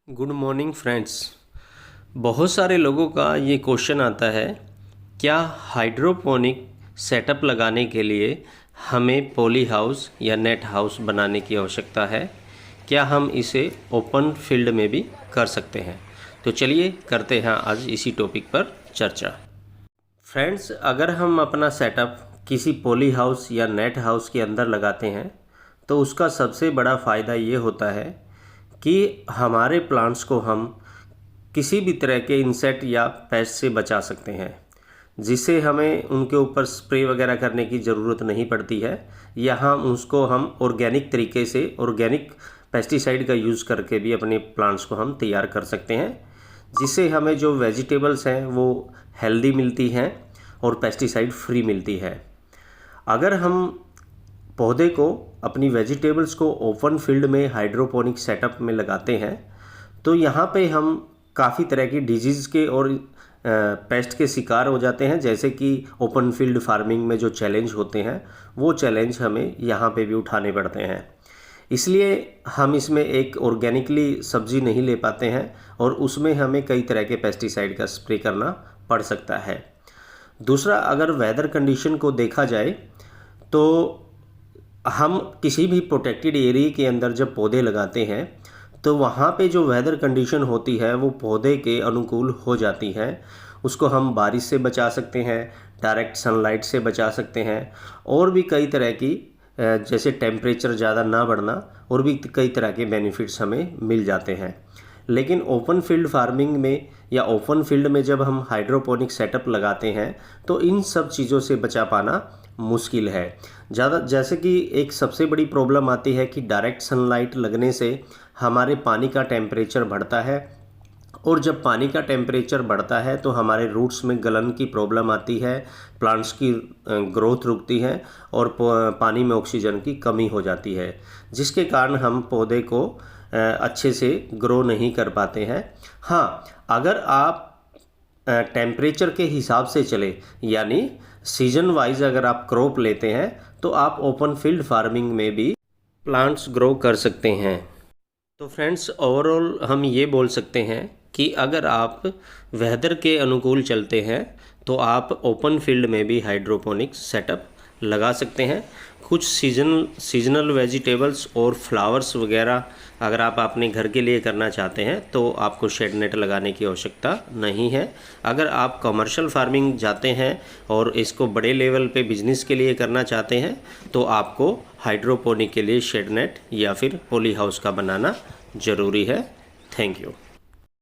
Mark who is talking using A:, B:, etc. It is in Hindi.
A: Good morning friends. बहुत सारे लोगों का ये क्वेश्चन आता है, क्या हाइड्रोपोनिक सेटअप लगाने के लिए हमें पॉली हाउस या नेट हाउस बनाने की आवश्यकता है? क्या हम इसे ओपन फील्ड में भी कर सकते हैं? तो चलिए करते हैं आज इसी टॉपिक पर चर्चा। फ्रेंड्स, अगर हम अपना सेटअप किसी पॉली हाउस या नेट हाउस के अंदर लगाते हैं तो उसका सबसे बड़ा फ़ायदा ये होता है कि हमारे प्लांट्स को हम किसी भी तरह के इंसेक्ट या पेस्ट से बचा सकते हैं, जिससे हमें उनके ऊपर स्प्रे वगैरह करने की ज़रूरत नहीं पड़ती है, या हम ऑर्गेनिक तरीके से ऑर्गेनिक पेस्टिसाइड का यूज़ करके भी अपने प्लांट्स को हम तैयार कर सकते हैं, जिससे हमें जो वेजिटेबल्स हैं वो हेल्दी मिलती हैं और पेस्टिसाइड फ्री मिलती है। अगर हम पौधे को अपनी वेजिटेबल्स को ओपन फील्ड में हाइड्रोपोनिक सेटअप में लगाते हैं तो यहाँ पे हम काफ़ी तरह की डिजीज़ के और पेस्ट के शिकार हो जाते हैं। जैसे कि ओपन फील्ड फार्मिंग में जो चैलेंज होते हैं वो चैलेंज हमें यहाँ पे भी उठाने पड़ते हैं। इसलिए हम इसमें एक ऑर्गेनिकली सब्ज़ी नहीं ले पाते हैं और उसमें हमें कई तरह के पेस्टिसाइड का स्प्रे करना पड़ सकता है। दूसरा, अगर वेदर कंडीशन को देखा जाए तो हम किसी भी प्रोटेक्टेड एरिया के अंदर जब पौधे लगाते हैं तो वहाँ पे जो वेदर कंडीशन होती है वो पौधे के अनुकूल हो जाती है। उसको हम बारिश से बचा सकते हैं, डायरेक्ट सनलाइट से बचा सकते हैं, और भी कई तरह की जैसे टेम्परेचर ज़्यादा ना बढ़ना, और भी कई तरह के बेनिफिट्स हमें मिल जाते हैं। लेकिन ओपन फील्ड फार्मिंग में या ओपन फील्ड में जब हम हाइड्रोपोनिक सेटअप लगाते हैं तो इन सब चीज़ों से बचा पाना मुश्किल है। जैसे कि एक सबसे बड़ी प्रॉब्लम आती है कि डायरेक्ट सनलाइट लगने से हमारे पानी का टेम्परेचर बढ़ता है, और जब पानी का टेम्परेचर बढ़ता है तो हमारे रूट्स में गलन की प्रॉब्लम आती है, प्लांट्स की ग्रोथ रुकती है और पानी में ऑक्सीजन की कमी हो जाती है, जिसके कारण हम पौधे को अच्छे से ग्रो नहीं कर पाते हैं। हाँ, अगर आप टेम्परेचर के हिसाब से चले, यानी सीजन वाइज अगर आप क्रॉप लेते हैं तो आप ओपन फील्ड फार्मिंग में भी प्लांट्स ग्रो कर सकते हैं। तो फ्रेंड्स, ओवरऑल हम ये बोल सकते हैं कि अगर आप वेदर के अनुकूल चलते हैं तो आप ओपन फील्ड में भी हाइड्रोपोनिक सेटअप लगा सकते हैं। कुछ सीजनल वेजिटेबल्स और फ्लावर्स वगैरह अगर आप अपने घर के लिए करना चाहते हैं तो आपको शेड नेट लगाने की आवश्यकता नहीं है। अगर आप कमर्शियल फार्मिंग जाते हैं और इसको बड़े लेवल पे बिजनेस के लिए करना चाहते हैं तो आपको हाइड्रोपोनिक के लिए शेड नेट या फिर पॉली हाउस का बनाना ज़रूरी है। Thank you.